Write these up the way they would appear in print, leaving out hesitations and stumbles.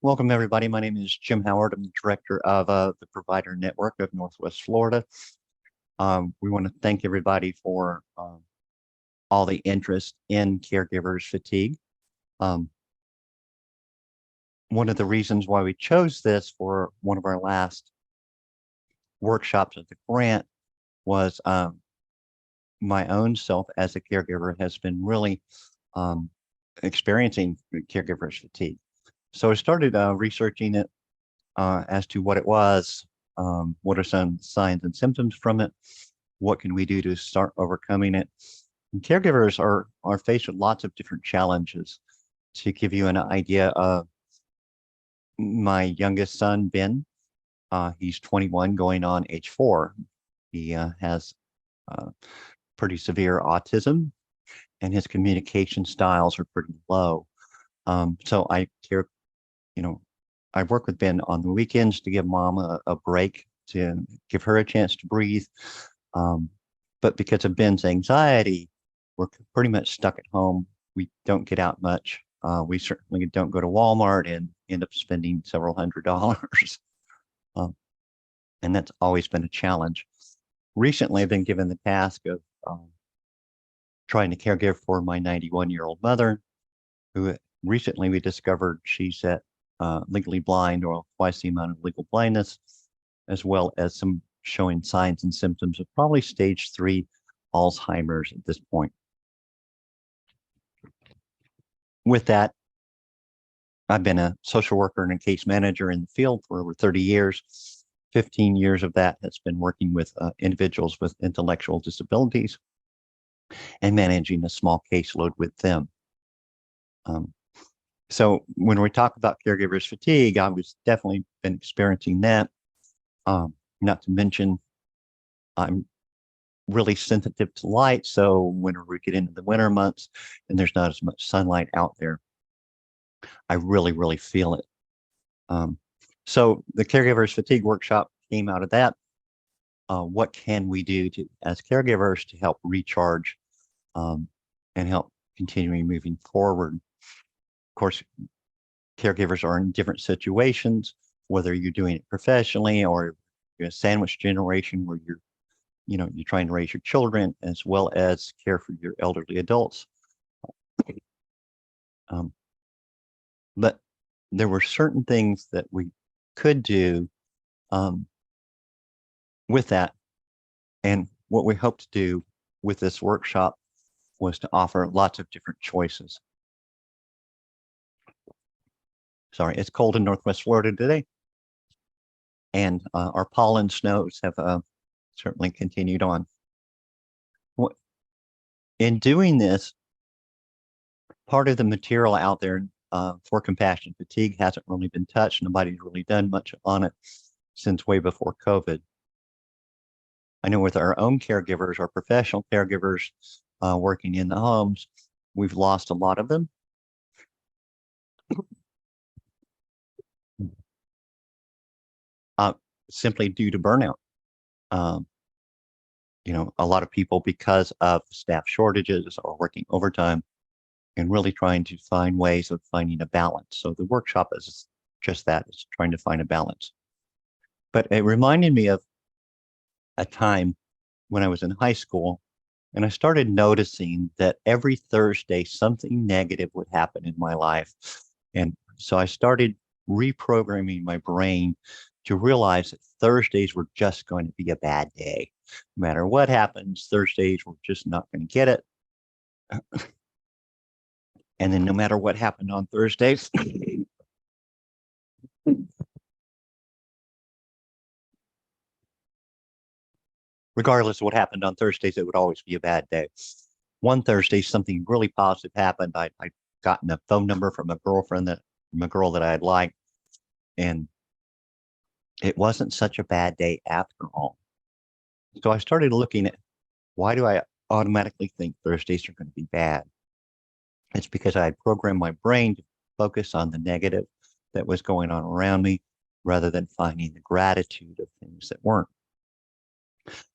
Welcome, everybody. My name is Jim Howard. I'm the director of the Provider Network of Northwest Florida. We want to thank everybody for all the interest in caregivers fatigue. Um, one of the reasons why we chose this for one of our last workshops at the grant was my own self as a caregiver has been really experiencing caregivers fatigue. So I started researching it as to what it was, what are some signs and symptoms from it, what can we do to start overcoming it. And caregivers are faced with lots of different challenges. To give you an idea, my youngest son, Ben, he's 21 going on age 4. He has pretty severe autism and his communication styles are pretty low. So I care, I work with Ben on the weekends to give mom a break, to give her a chance to breathe. But because of Ben's anxiety, we're pretty much stuck at home. We don't get out much. We certainly don't go to Walmart and end up spending several $100s. And that's always been a challenge. Recently, I've been given the task of trying to caregive for my 91-year-old mother, who recently we discovered she's at legally blind, or twice the amount of legal blindness, as well as some showing signs and symptoms of probably stage 3 Alzheimer's at this point. With that, I've been a social worker and a case manager in the field for over 30 years. 15 years of that has been working with individuals with intellectual disabilities and managing a small caseload with them. So when we talk about caregivers fatigue, I was definitely been experiencing that. Not to mention, I'm really sensitive to light. So when we get into the winter months and there's not as much sunlight out there, I really, really feel it. So the caregivers fatigue workshop came out of that. What can we do as caregivers to help recharge and help continuing moving forward? Of course, caregivers are in different situations, whether you're doing it professionally or you're a sandwich generation where you're trying to raise your children as well as care for your elderly adults. But there were certain things that we could do with that. And what we hope to do with this workshop was to offer lots of different choices. Sorry, it's cold in Northwest Florida today. And our pollen snows have certainly continued on. In doing this, part of the material out there for compassion fatigue hasn't really been touched. Nobody's really done much on it since way before COVID. I know with our own caregivers, our professional caregivers working in the homes, we've lost a lot of them. Simply due to burnout. A lot of people, because of staff shortages, are working overtime and really trying to find ways of finding a balance. So the workshop is just that, it's trying to find a balance. But it reminded me of a time when I was in high school, and I started noticing that every Thursday, something negative would happen in my life. And so I started reprogramming my brain to realize that Thursdays were just going to be a bad day. No matter what happens, Thursdays we're just not going to get it. And then no matter what happened on Thursdays, regardless of what happened on Thursdays, it would always be a bad day. One Thursday, something really positive happened. I'd gotten a phone number from a girl that I had liked, and it wasn't such a bad day after all. So I started looking at, why do I automatically think Thursdays are going to be bad? It's because I had programmed my brain to focus on the negative that was going on around me rather than finding the gratitude of things that weren't.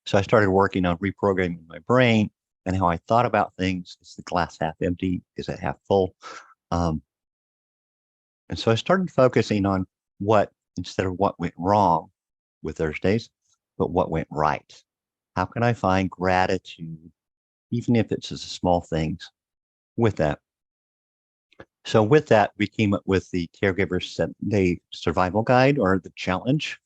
So I started working on reprogramming my brain and how I thought about things. Is the glass half empty? Is it half full? And so I started focusing on what, instead of what went wrong with Thursdays, but what went right. How can I find gratitude, even if it's just small things, with that? So with that, we came up with the Caregivers 7-Day Survival Guide, or the challenge.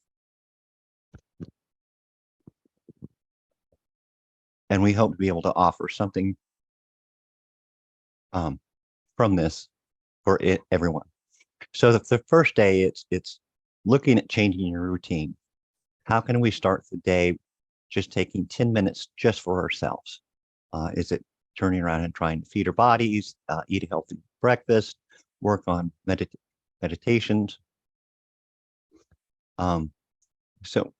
And we hope to be able to offer something from this for everyone. So the first day, it's looking at changing your routine. How can we start the day just taking 10 minutes just for ourselves? Is it turning around and trying to feed our bodies, eat a healthy breakfast, work on meditations? So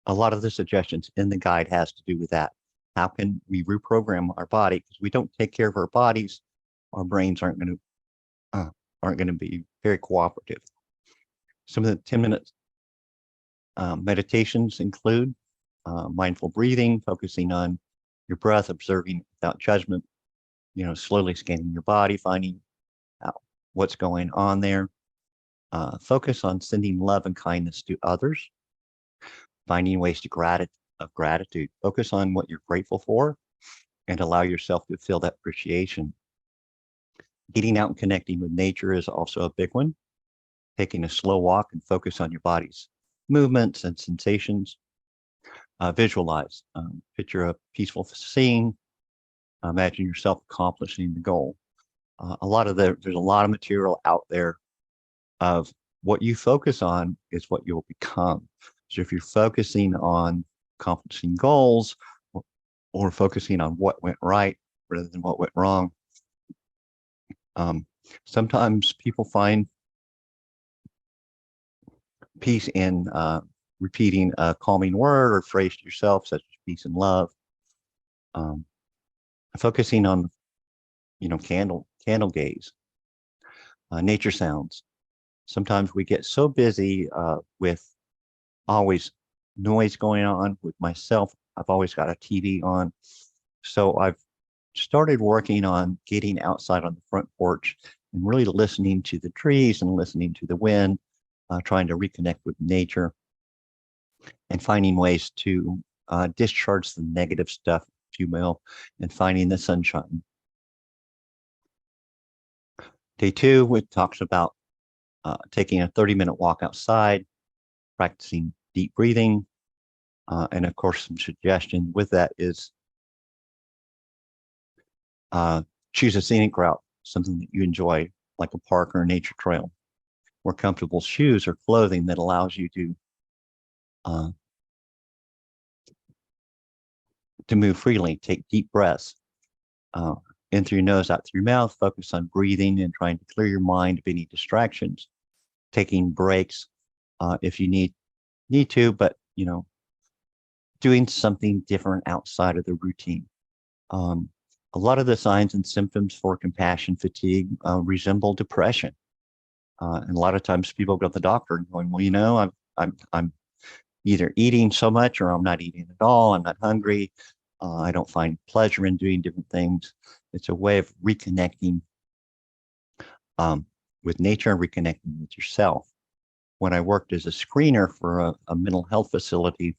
a lot of the suggestions in the guide has to do with that. How can we reprogram our body? Because we don't take care of our bodies, our brains aren't going to be very cooperative. Some of the 10-minute meditations include mindful breathing, focusing on your breath, observing without judgment, slowly scanning your body, finding out what's going on there. Focus on sending love and kindness to others, finding ways to gratitude. Focus on what you're grateful for and allow yourself to feel that appreciation. Getting out and connecting with nature is also a big one. Taking a slow walk and focus on your body's movements and sensations. Visualize, picture a peaceful scene. Imagine yourself accomplishing the goal. There's a lot of material out there of what you focus on is what you'll become. So if you're focusing on accomplishing goals or focusing on what went right rather than what went wrong, sometimes people find peace in repeating a calming word or phrase to yourself, such as peace and love. Focusing on, candle gaze, nature sounds. Sometimes we get so busy with always noise going on. With myself, I've always got a TV on. So I've started working on getting outside on the front porch and really listening to the trees and listening to the wind, trying to reconnect with nature and finding ways to discharge the negative stuff, if you will, and finding the sunshine. Day 2, it talks about taking a 30-minute walk outside, practicing deep breathing, and of course, some suggestion with that is choose a scenic route, something that you enjoy, like a park or a nature trail. Wear comfortable shoes or clothing that allows you to move freely. Take deep breaths in through your nose, out through your mouth. Focus on breathing and trying to clear your mind of any distractions. Taking breaks if you need to, but doing something different outside of the routine. A lot of the signs and symptoms for compassion fatigue resemble depression. And a lot of times people go to the doctor and going, well, I'm either eating so much or I'm not eating at all. I'm not hungry. I don't find pleasure in doing different things. It's a way of reconnecting with nature and reconnecting with yourself. When I worked as a screener for a mental health facility,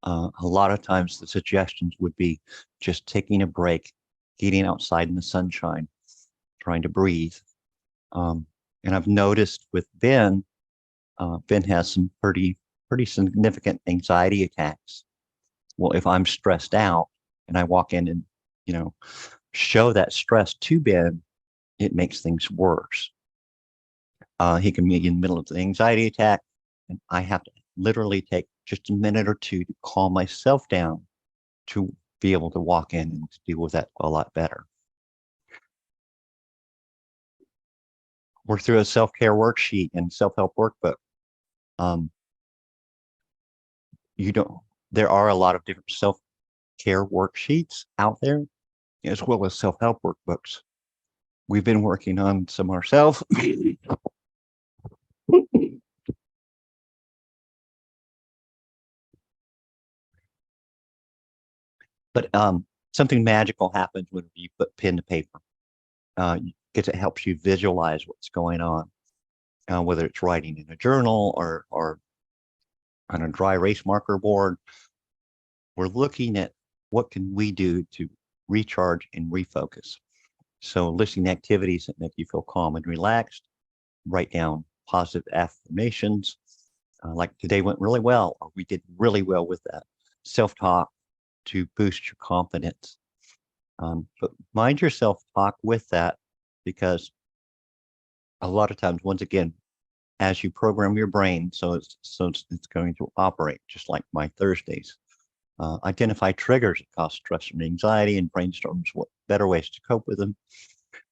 a lot of times the suggestions would be just taking a break, getting outside in the sunshine, trying to breathe. And I've noticed with Ben has some pretty significant anxiety attacks. Well, if I'm stressed out and I walk in and, show that stress to Ben, it makes things worse. He can be in the middle of the anxiety attack, and I have to literally take just a minute or two to calm myself down to be able to walk in and to deal with that a lot better. Work through a self-care worksheet and self-help workbook. There are a lot of different self-care worksheets out there, as well as self-help workbooks. We've been working on some ourselves. But something magical happens when you put pen to paper. Because it helps you visualize what's going on. whether it's writing in a journal or on a dry erase marker board. We're looking at what can we do to recharge and refocus. So listing activities that make you feel calm and relaxed, write down positive affirmations, like today went really well, or we did really well with that. Self-talk to boost your confidence. But mind your self-talk with that, because a lot of times, once again, as you program your brain, so it's going to operate just like my Thursdays. Identify triggers that cause stress and anxiety and brainstorms what better ways to cope with them,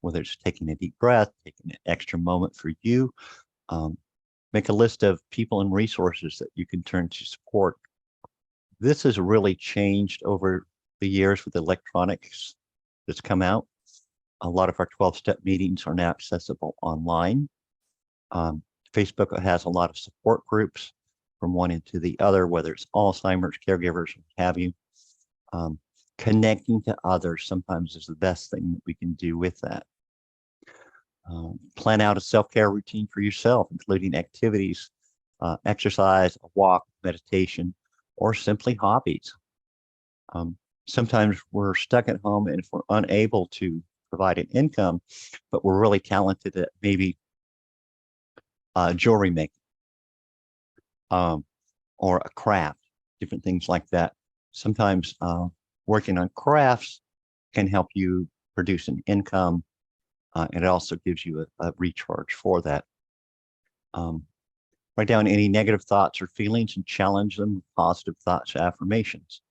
whether it's taking a deep breath, taking an extra moment for you. Make a list of people and resources that you can turn to support. This has really changed over the years with electronics that's come out. A lot of our 12-step meetings are now accessible online. Facebook has a lot of support groups from one into the other, whether it's Alzheimer's, caregivers, what have you. Connecting to others sometimes is the best thing that we can do with that. Plan out a self-care routine for yourself, including activities, exercise, a walk, meditation, or simply hobbies. Sometimes we're stuck at home, and if we're unable to provide an income, but we're really talented at maybe jewelry making, or a craft, different things like that. Sometimes working on crafts can help you produce an income, and it also gives you a recharge for that. Write down any negative thoughts or feelings and challenge them with positive thoughts or affirmations.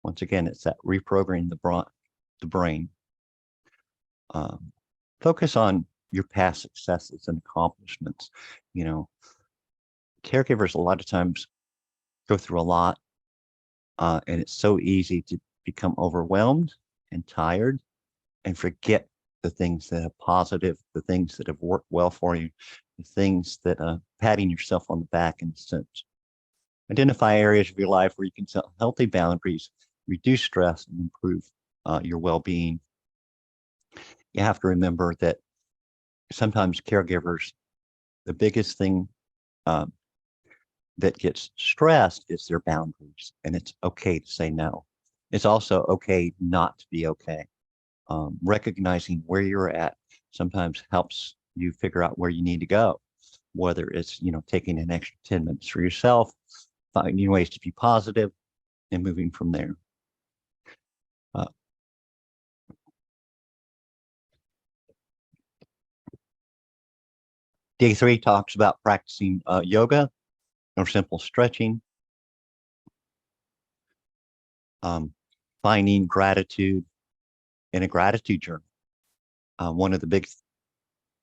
Once again, it's that reprogramming the brain. Focus on your past successes and accomplishments. You know, caregivers a lot of times go through a lot, and it's so easy to become overwhelmed and tired and forget the things that are positive, the things that have worked well for you, the things that patting yourself on the back in a sense. Identify areas of your life where you can set healthy boundaries, reduce stress, and improve your well-being. You have to remember that sometimes caregivers, the biggest thing that gets stressed is their boundaries, and it's okay to say no. It's also okay not to be okay. Recognizing where you're at sometimes helps you figure out where you need to go, whether it's, taking an extra 10 minutes for yourself, finding ways to be positive, and moving from there. Day 3 talks about practicing yoga or simple stretching, finding gratitude in a gratitude journal. One of the big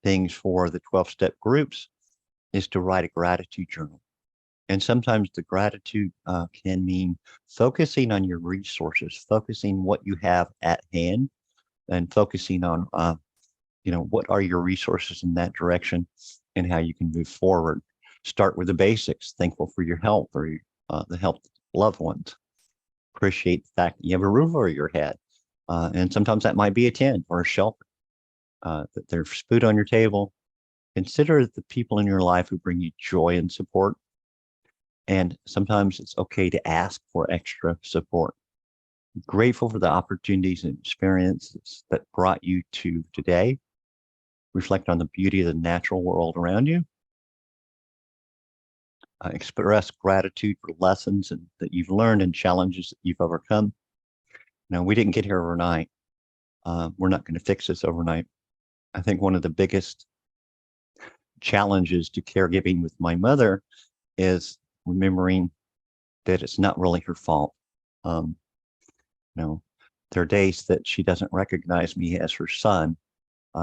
things for the 12-step groups is to write a gratitude journal. And sometimes the gratitude can mean focusing on your resources, focusing what you have at hand, and focusing on, what are your resources in that direction and how you can move forward. Start with the basics, thankful for your health or the health of loved ones. Appreciate the fact that you have a roof over your head. And sometimes that might be a tent or a shelter, that there's food on your table. Consider the people in your life who bring you joy and support. And sometimes it's okay to ask for extra support. Grateful for the opportunities and experiences that brought you to today. Reflect on the beauty of the natural world around you. Express gratitude for lessons that you've learned and challenges that you've overcome. Now, we didn't get here overnight. We're not going to fix this overnight. I think one of the biggest challenges to caregiving with my mother is remembering that it's not really her fault. There are days that she doesn't recognize me as her son.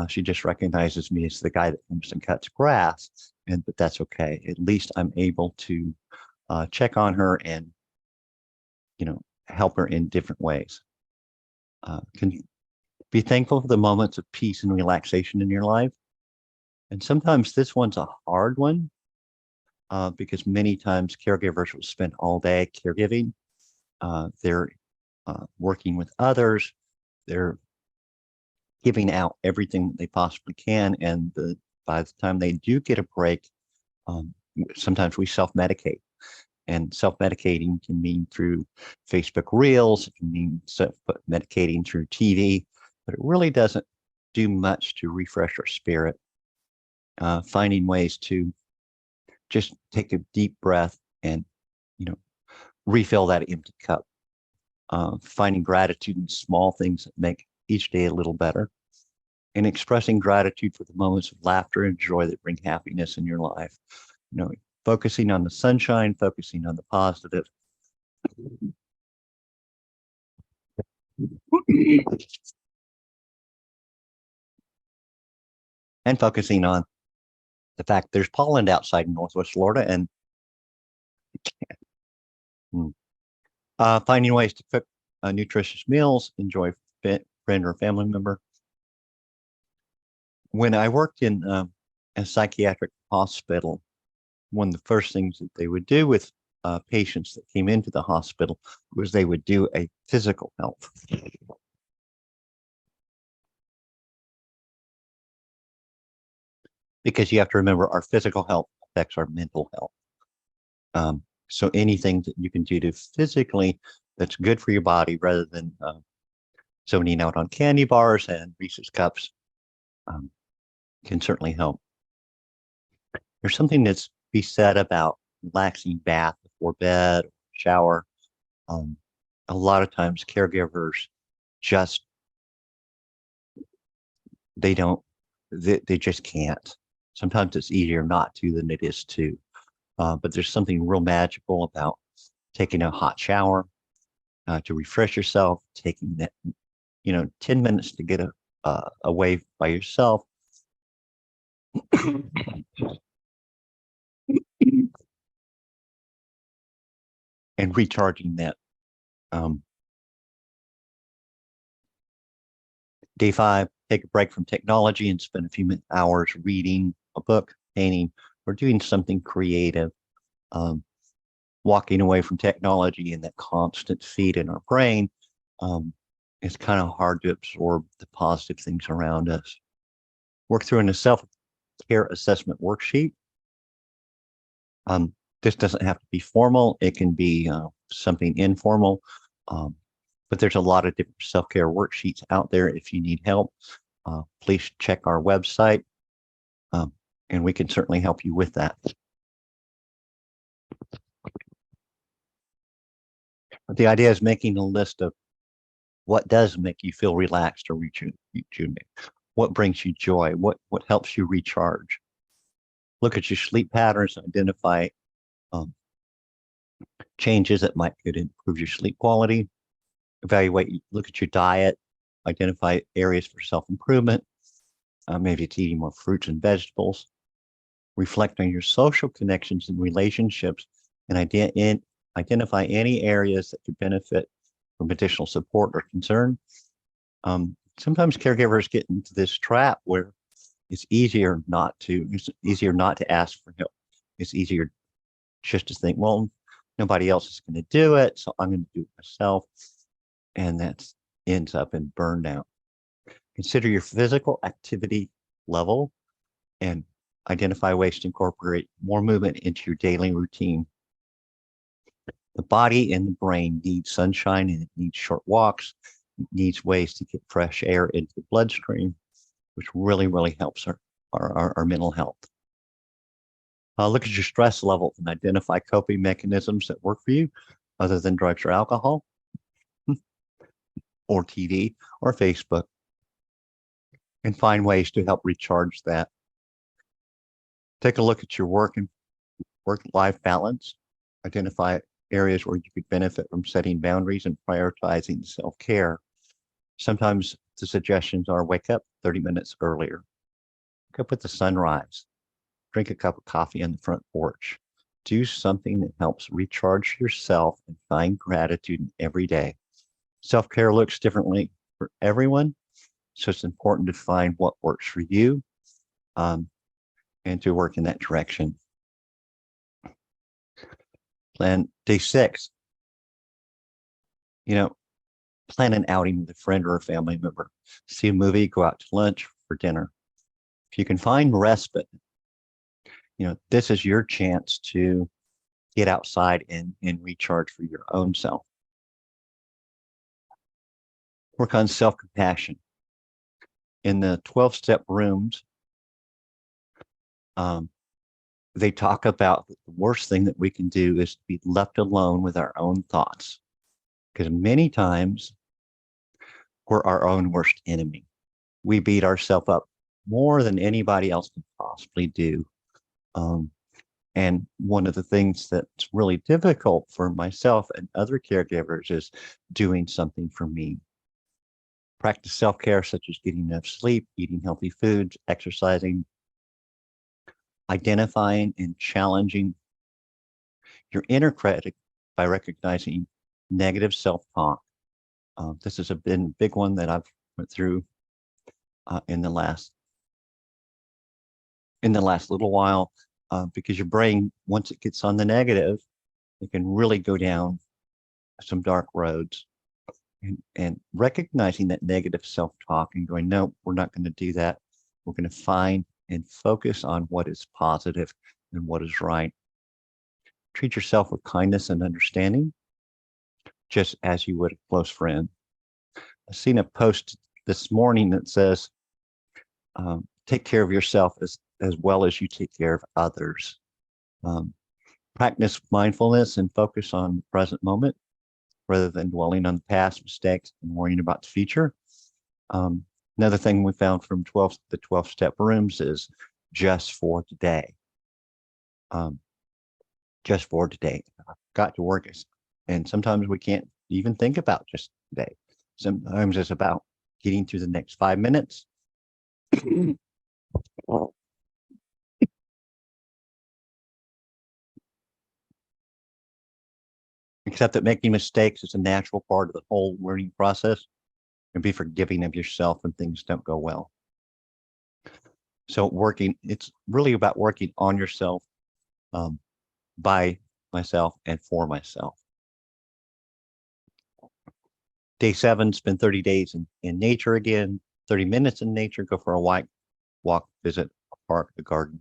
She just recognizes me as the guy that comes and cuts grass, but that's okay. At least I'm able to check on her and, help her in different ways. Can be thankful for the moments of peace and relaxation in your life. And sometimes this one's a hard one because many times caregivers will spend all day caregiving. They're working with others. They're giving out everything that they possibly can. And by the time they do get a break, Sometimes we self-medicate, and self-medicating can mean through Facebook Reels, it can mean self-medicating through TV, but it really doesn't do much to refresh our spirit. Finding ways to just take a deep breath and, refill that empty cup. Finding gratitude in small things that make each day a little better, and expressing gratitude for the moments of laughter and joy that bring happiness in your life. Focusing on the sunshine, focusing on the positive. And focusing on the fact there's pollen outside in Northwest Florida, and finding ways to cook nutritious meals, enjoy friend or family member. When I worked in a psychiatric hospital, one of the first things that they would do with patients that came into the hospital was they would do a physical health. Because you have to remember, our physical health affects our mental health. So anything that you can do to physically that's good for your body, rather than zoning out on candy bars and Reese's cups, can certainly help. There's something that's be said about relaxing bath before bed, shower. A lot of times caregivers just, they just can't. Sometimes it's easier not to than it is to. But there's something real magical about taking a hot shower to refresh yourself, taking that, 10 minutes to get away by yourself. And recharging that. Day 5, take a break from technology and spend a few hours reading a book, painting, or doing something creative. Walking away from technology and that constant feed in our brain, it's kind of hard to absorb the positive things around us. Work through a self-care assessment worksheet. This doesn't have to be formal. It can be something informal. But there's a lot of different self-care worksheets out there. If you need help, please check our website, and we can certainly help you with that. But the idea is making a list of what does make you feel relaxed or rejuvenate. What brings you joy? What helps you recharge? Look at your sleep patterns, identify changes that could improve your sleep quality. Look at your diet, identify areas for self-improvement. Maybe it's eating more fruits and vegetables. Reflect on your social connections and relationships, and identify any areas that could benefit from additional support or concern. Sometimes caregivers get into this trap where it's easier not to ask for help. It's easier just to think, well, nobody else is going to do it, so I'm going to do it myself. And that ends up in burnout. Consider your physical activity level and identify ways to incorporate more movement into your daily routine. The body and the brain need sunshine, and it needs short walks. It needs ways to get fresh air into the bloodstream, which really, really helps our mental health. Look at your stress level and identify coping mechanisms that work for you, other than drugs or alcohol, or TV or Facebook, and find ways to help recharge that. Take a look at your work-life balance. Identify areas where you could benefit from setting boundaries and prioritizing self-care. Sometimes the suggestions are wake up 30 minutes earlier, wake up with the sunrise, drink a cup of coffee on the front porch. Do something that helps recharge yourself and find gratitude in every day. Self-care looks differently for everyone, so it's important to find what works for you, and to work in that direction. Plan day 6. Plan an outing with a friend or a family member. See a movie, go out to lunch for dinner. If you can find respite, This is your chance to get outside and recharge for your own self. Work on self-compassion. In the 12-step rooms, they talk about the worst thing that we can do is to be left alone with our own thoughts. Because many times we're our own worst enemy. We beat ourselves up more than anybody else can possibly do. And one of the things that's really difficult for myself and other caregivers is doing something for me. Practice self-care, such as getting enough sleep, eating healthy foods, exercising, identifying and challenging your inner critic by recognizing negative self-talk. This has been a big one that I've went through in the last little while, because your brain, once it gets on the negative, it can really go down some dark roads. And recognizing that negative self-talk and going, no, we're not going to do that. We're going to find and focus on what is positive and what is right. Treat yourself with kindness and understanding, just as you would a close friend. I've seen a post this morning that says, take care of yourself as well as you take care of others. Practice mindfulness and focus on the present moment rather than dwelling on the past mistakes and worrying about the future. Another thing we found from the 12-step rooms is just for today. Just for today. I've got to work. And sometimes we can't even think about just today. Sometimes it's about getting through the next 5 minutes. Accept that making mistakes is a natural part of the whole learning process, and be forgiving of yourself when things don't go well. So it's really about working on yourself, by myself and for myself. Day 7, spend 30 days in nature again, 30 minutes in nature, go for a walk, visit a park, a garden,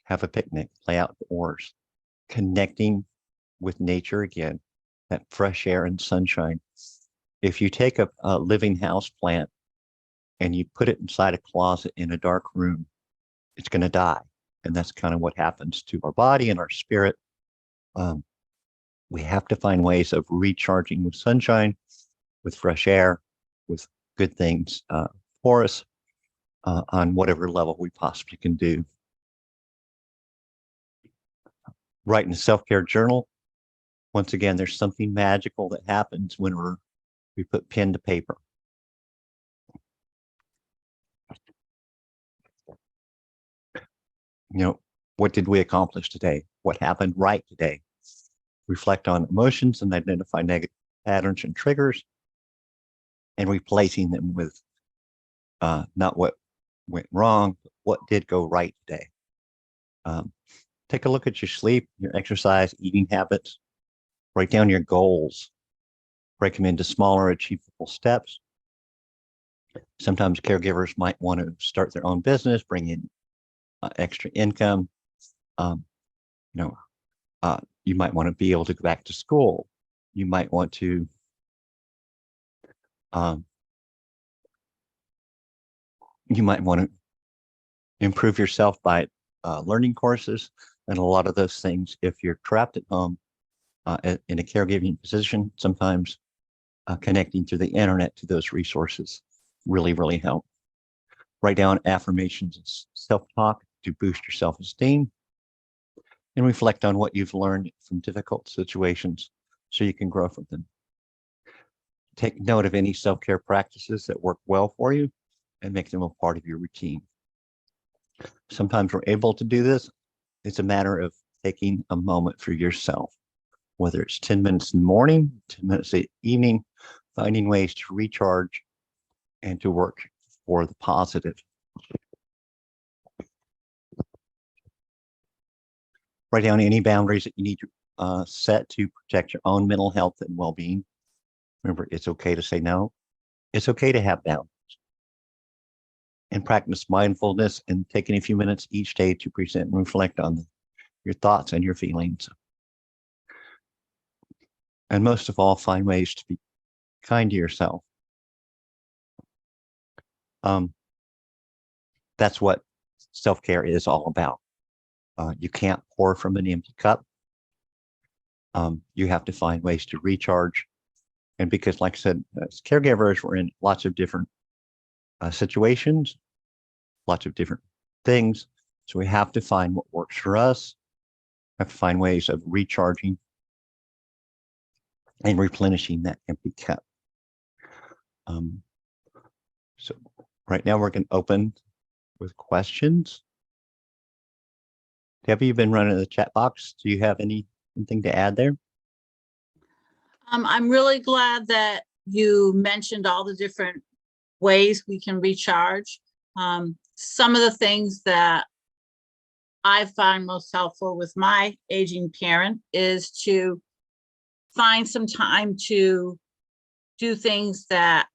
have a picnic, play outdoors, connecting with nature again, that fresh air and sunshine. If you take a living house plant and you put it inside a closet in a dark room, it's going to die. And that's kind of what happens to our body and our spirit. We have to find ways of recharging with sunshine, with fresh air, with good things for us on whatever level we possibly can do. Write in a self-care journal. Once again, there's something magical that happens when we put pen to paper. What did we accomplish today? What happened right today? Reflect on emotions and identify negative patterns and triggers, and replacing them with not what went wrong, but what did go right today. Take a look at your sleep, your exercise, eating habits. Write down your goals. Break them into smaller, achievable steps. Sometimes caregivers might want to start their own business, bring in extra income. You might want to be able to go back to school. You might want to improve yourself by learning courses, and a lot of those things. If you're trapped at home in a caregiving position, sometimes connecting through the internet to those resources really help. Write down affirmations and self-talk to boost your self-esteem, and reflect on what you've learned from difficult situations so you can grow from them. Take note of any self-care practices that work well for you and make them a part of your routine. Sometimes we're able to do this. It's a matter of taking a moment for yourself, whether it's 10 minutes in the morning, 10 minutes in the evening, finding ways to recharge and to work for the positive. Write down any boundaries that you need to set to protect your own mental health and well-being. Remember, it's okay to say no. It's okay to have boundaries. and practice mindfulness and taking a few minutes each day to present and reflect on your thoughts and your feelings. And most of all, find ways to be kind to yourself. That's what self-care is all about. You can't pour from an empty cup. You have to find ways to recharge. And because, like I said, as caregivers, we're in lots of different situations, lots of different things. So we have to find what works for us, have to find ways of recharging and replenishing that empty cup. So right now we're going to open with questions. Debbie, you've been running the chat box. Do you have anything to add there? I'm really glad that you mentioned all the different ways we can recharge. Some of the things that I find most helpful with my aging parent is to find some time to do things that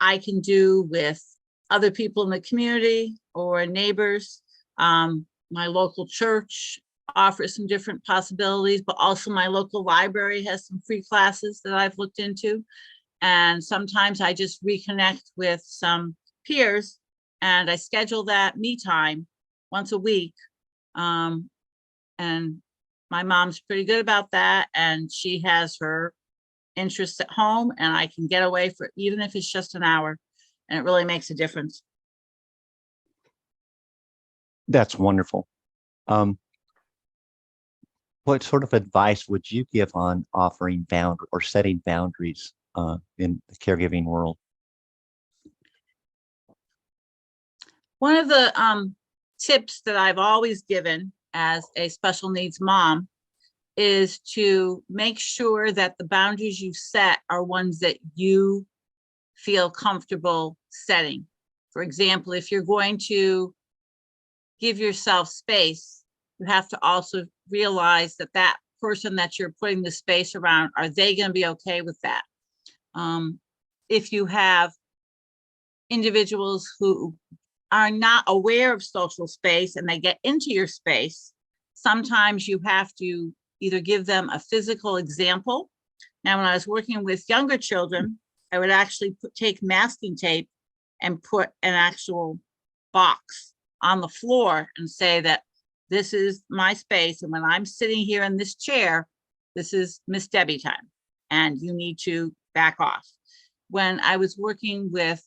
I can do with other people in the community or neighbors. My local church offers some different possibilities, but also my local library has some free classes that I've looked into. And sometimes I just reconnect with some peers and I schedule that me time once a week. And my mom's pretty good about that. And she has her interests at home and I can get away for, even if it's just an hour, and it really makes a difference. That's wonderful. What sort of advice would you give on offering boundaries or setting boundaries in the caregiving world? One of the tips that I've always given as a special needs mom is to make sure that the boundaries you set are ones that you feel comfortable setting. For example, if you're going to give yourself space, you have to also realize that that person that you're putting the space around, are they going to be okay with that? If you have individuals who are not aware of social space and they get into your space, sometimes you have to either give them a physical example. Now, when I was working with younger children, I would actually take masking tape and put an actual box on the floor and say that this is my space. And when I'm sitting here in this chair, this is Miss Debbie time and you need to back off. When I was working with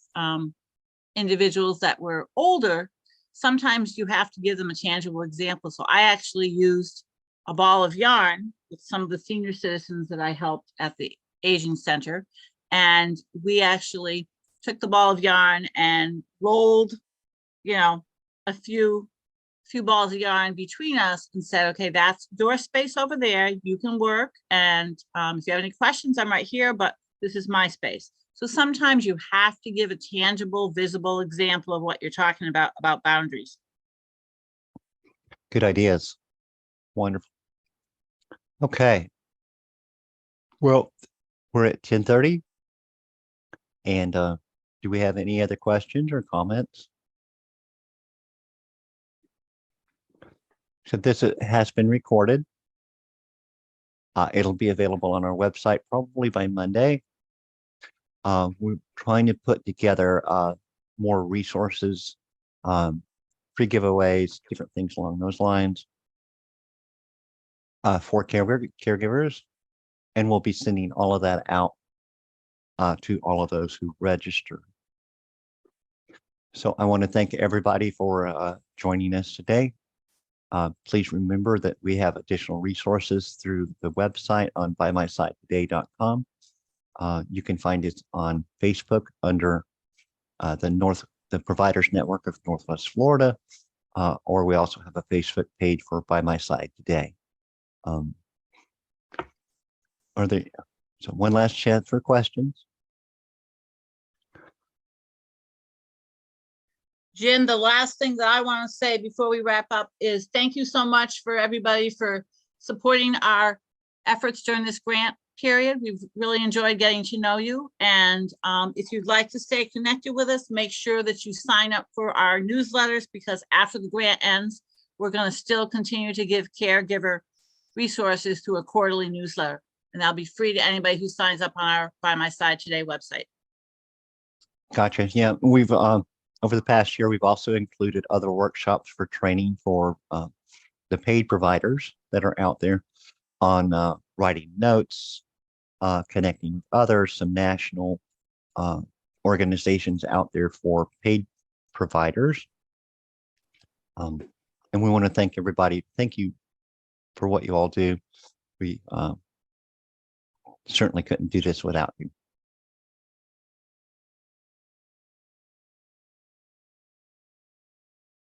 individuals that were older, sometimes you have to give them a tangible example. So I actually used a ball of yarn with some of the senior citizens that I helped at the Aging Center. And we actually took the ball of yarn and rolled, a few balls of yarn between us and said, okay, that's door space over there. You can work. And if you have any questions, I'm right here, but this is my space. So sometimes you have to give a tangible, visible example of what you're talking about boundaries. Good ideas. Wonderful. Okay. Well, we're at 10:30. And do we have any other questions or comments? So this has been recorded. It'll be available on our website probably by Monday. We're trying to put together more resources, free giveaways, different things along those lines for caregivers. And we'll be sending all of that out to all of those who register. So I want to thank everybody for joining us today. Please remember that we have additional resources through the website on bymysidetoday.com. You can find it on Facebook under the Providers Network of Northwest Florida, or we also have a Facebook page for By My Side Today. So one last chance for questions. Jim, the last thing that I want to say before we wrap up is thank you so much for everybody for supporting our efforts during this grant period. We've really enjoyed getting to know you. And if you'd like to stay connected with us, make sure that you sign up for our newsletters, because after the grant ends, we're going to still continue to give caregiver resources through a quarterly newsletter. And that'll be free to anybody who signs up on our By My Side Today website. Gotcha. Yeah, we've over the past year, we've also included other workshops for training for the paid providers that are out there on writing notes, connecting with others, some national organizations out there for paid providers. And we want to thank everybody. Thank you for what you all do. We certainly couldn't do this without you.